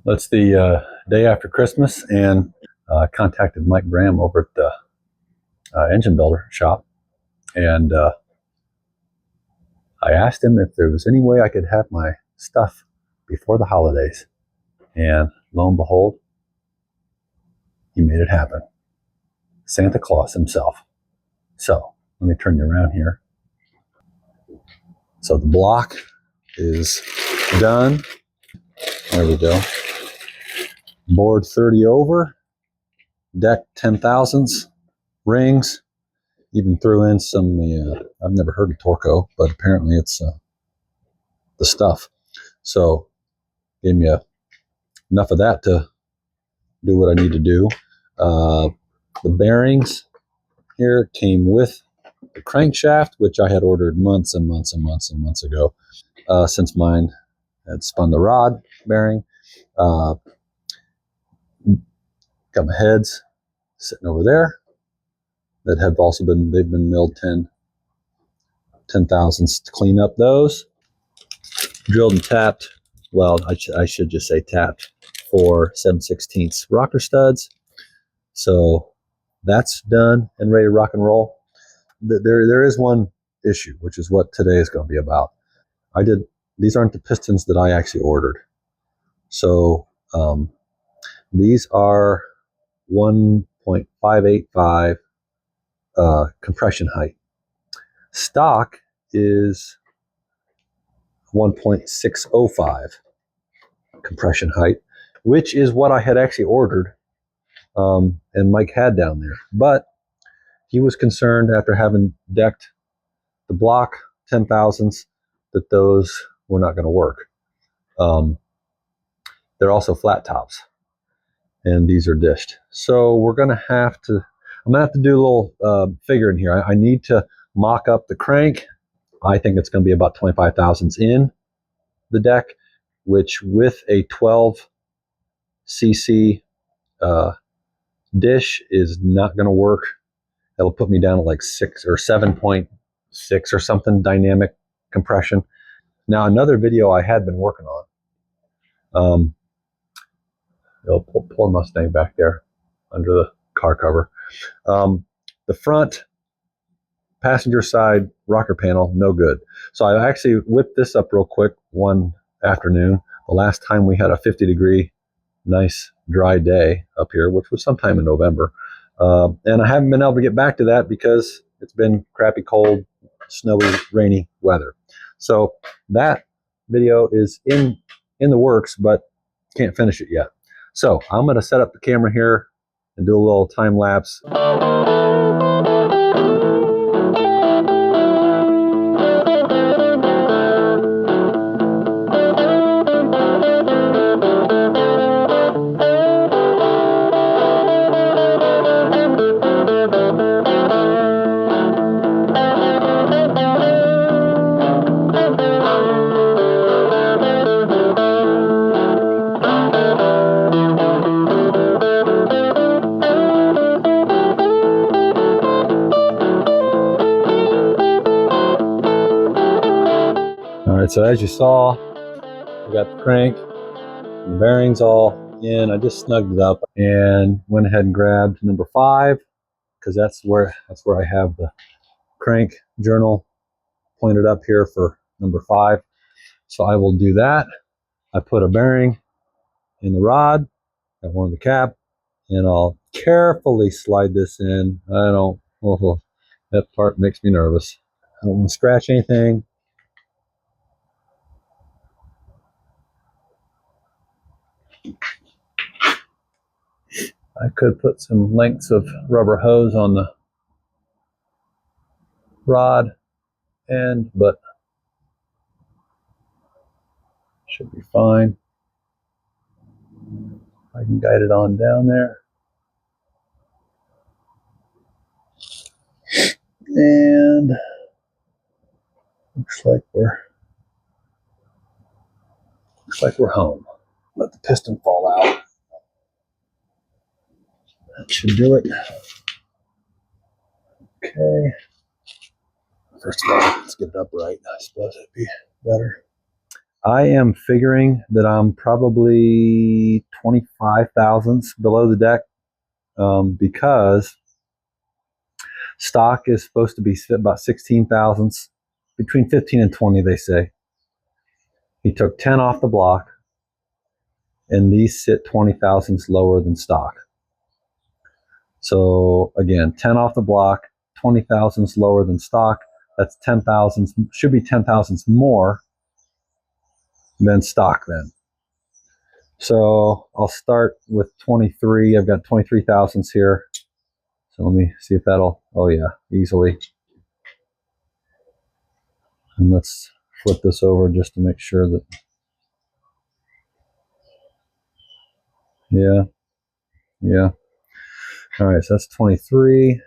It's the day after Christmas, and I contacted Mike Graham over at the engine builder shop, and I asked him if there was any way I could have my stuff before the holidays. And lo and behold, he made it happen. Santa Claus himself. So let me turn you around here. So the block is done. There we go. Board 30 over, deck 10,000ths, rings. Even threw in some, I've never heard of Torco, but apparently it's the stuff. So gave me enough of that to do what I need to do. The bearings here came with the crankshaft, which I had ordered months and months and months and months ago, since mine had spun the rod bearing. Got my heads sitting over there that have also they've been milled 10,000ths to clean up those. Drilled and tapped, well, I should just say tapped, for 7/16 rocker studs. So that's done and ready to rock and roll. There is one issue, which is what today is going to be about. These aren't the pistons that I actually ordered. So these are 1.585 compression height. Stock is 1.605 compression height, which is what I had actually ordered, and Mike had down there. But he was concerned, after having decked the block 10,000ths, that those were not going to work. They're also flat tops, and these are dished. So I'm going to have to do a little figuring here. I need to mock up the crank. I think it's going to be about 25,000ths in the deck, which with a 12 cc dish is not going to work. That'll put me down at like 6 or 7.6 or something dynamic compression. Now, another video I had been working on, pull Mustang back there under the car cover. The front passenger side rocker panel, no good. So I actually whipped this up real quick one afternoon. The last time we had a 50-degree, nice dry day up here, which was sometime in November. And I haven't been able to get back to that because it's been crappy, cold, snowy, rainy weather. So that video is in the works, but can't finish it yet. So I'm going to set up the camera here and do a little time lapse. So as you saw, we got the crank and the bearings all in. I just snugged it up and went ahead and grabbed number 5, because that's where I have the crank journal pointed up here for number 5. So I will do that. I put a bearing in the rod, got one in the cap, and I'll carefully slide this in. That part makes me nervous. I don't want to scratch anything. I could put some lengths of rubber hose on the rod end, but should be fine. I can guide it on down there. And looks like we're home. Let the piston fall out. That should do it. Okay. First of all, let's get it upright. I suppose it'd be better. I am figuring that I'm probably 25 thousandths below the deck, because stock is supposed to be about 16 thousandths, between 15 and 20, they say. He took 10 off the block, and these sit 20 thousandths lower than stock. So again, 10 off the block, 20 thousandths lower than stock. That's 10 thousandths, should be 10 thousandths more than stock then. So I'll start with 23. I've got 23 thousandths here. So let me see if that'll, oh yeah, easily. And let's flip this over just to make sure that, yeah. All right, so that's 23.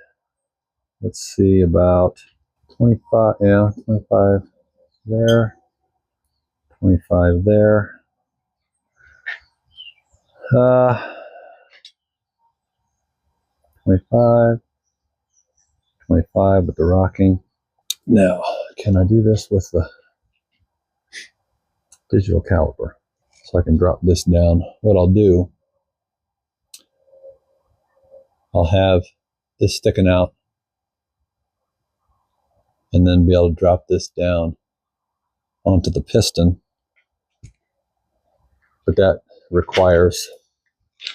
Let's see about 25, yeah, 25 there, 25 there. 25, 25 with the rocking. Now, can I do this with the digital caliper? So I can drop this down. What I'll do, I'll have this sticking out and then be able to drop this down onto the piston. But that requires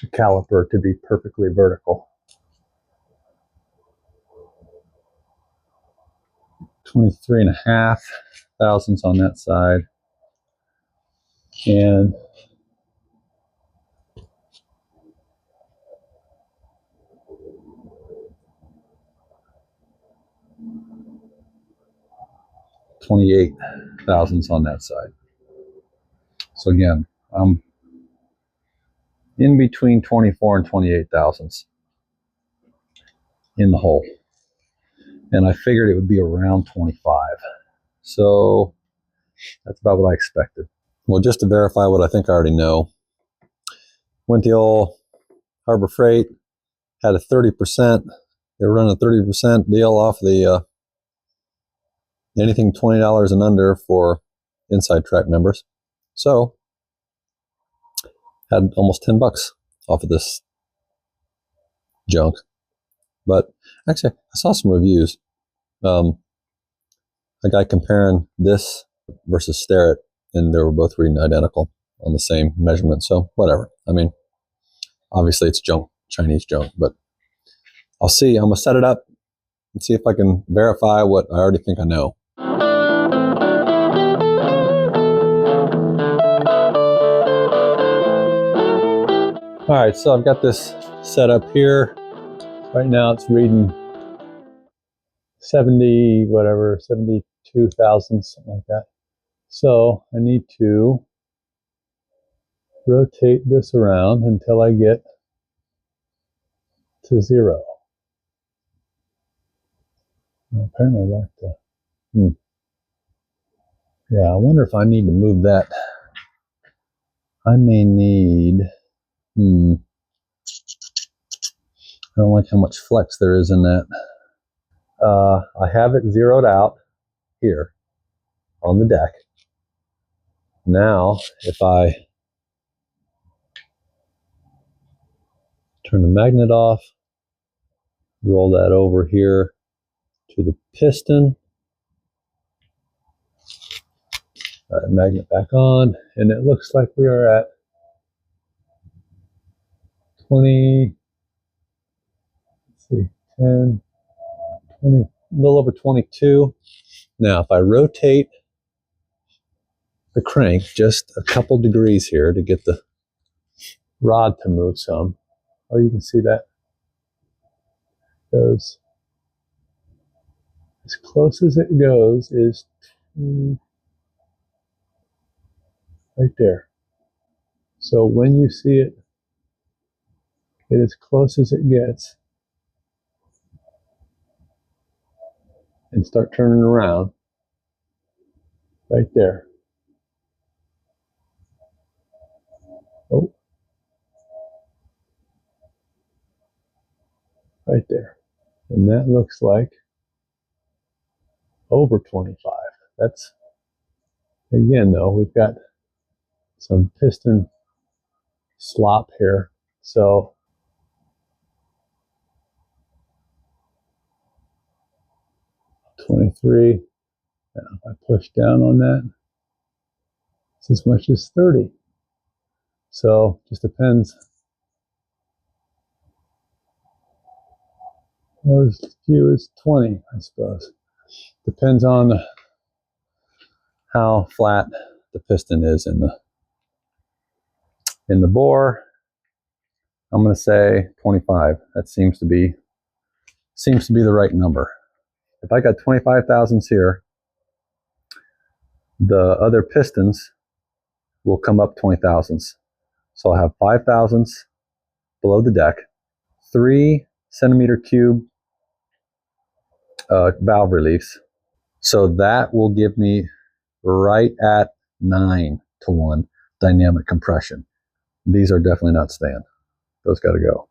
the caliper to be perfectly vertical. 23.5 thousandths on that side. And .28 thousandths on that side. So again, I'm in between 24 and 28 thousandths in the hole. And I figured it would be around 25. So that's about what I expected. Well, just to verify what I think I already know, went the old Harbor Freight, had a 30%. They were running a 30% deal off the anything $20 and under for Inside Track members. So had almost 10 bucks off of this junk. But actually, I saw some reviews. A guy comparing this versus Starrett, and they were both reading identical on the same measurement. So whatever. I mean, obviously it's junk, Chinese junk, but I'll see. I'm gonna set it up and see if I can verify what I already think I know. All right, so I've got this set up here. Right now it's reading 70, whatever, 72 thousandths, something like that. So I need to rotate this around until I get to 0. Well, apparently I like to. Yeah, I wonder if I need to move that. I may need. I don't like how much flex there is in that. I have it zeroed out here on the deck. Now, if I turn the magnet off, roll that over here to the piston, magnet back on, and it looks like we are at 20, let's see, 10, 20, a little over 22. Now, if I rotate the crank just a couple degrees here to get the rod to move some, oh, you can see that goes as close as it goes is right there. So when you see it get as close as it gets and start turning around, right there. Oh, right there. And that looks like over 25. That's, Again, though, we've got some piston slop here. So 23. Now, if I push down on that, it's as much as 30. So just depends. Or as few as 20, I suppose. Depends on how flat the piston is in the bore. I'm going to say 25. That seems to be the right number. If I got 25 thousandths here, the other pistons will come up 20 thousandths. So I'll have 5 thousandths below the deck, 3 centimeter cube valve reliefs. So that will give me right at 9-to-1 dynamic compression. These are definitely not staying. Those got to go.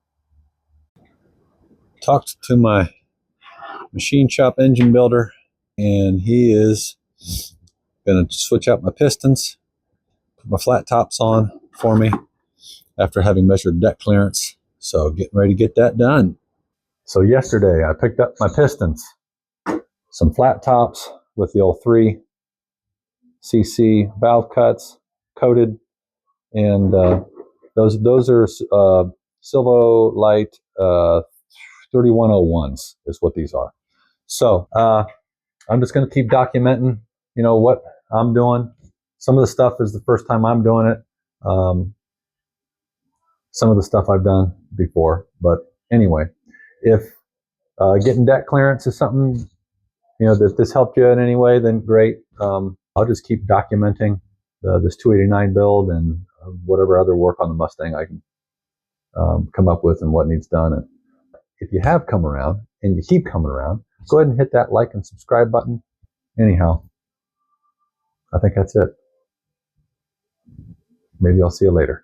Talked to my machine shop engine builder, and he is going to switch out my pistons, put my flat tops on for me after having measured deck clearance. So getting ready to get that done. So yesterday I picked up my pistons, some flat tops with the old 3cc valve cuts coated, and those are silvolite 3101s is what these are. So I'm just going to keep documenting, what I'm doing. Some of the stuff is the first time I'm doing it. Some of the stuff I've done before, but anyway, if getting deck clearance is something, that this helped you in any way, then great. I'll just keep documenting this 289 build and whatever other work on the Mustang I can come up with and what needs done. And if you have come around and you keep coming around, go ahead and hit that like and subscribe button. Anyhow, I think that's it. Maybe I'll see you later.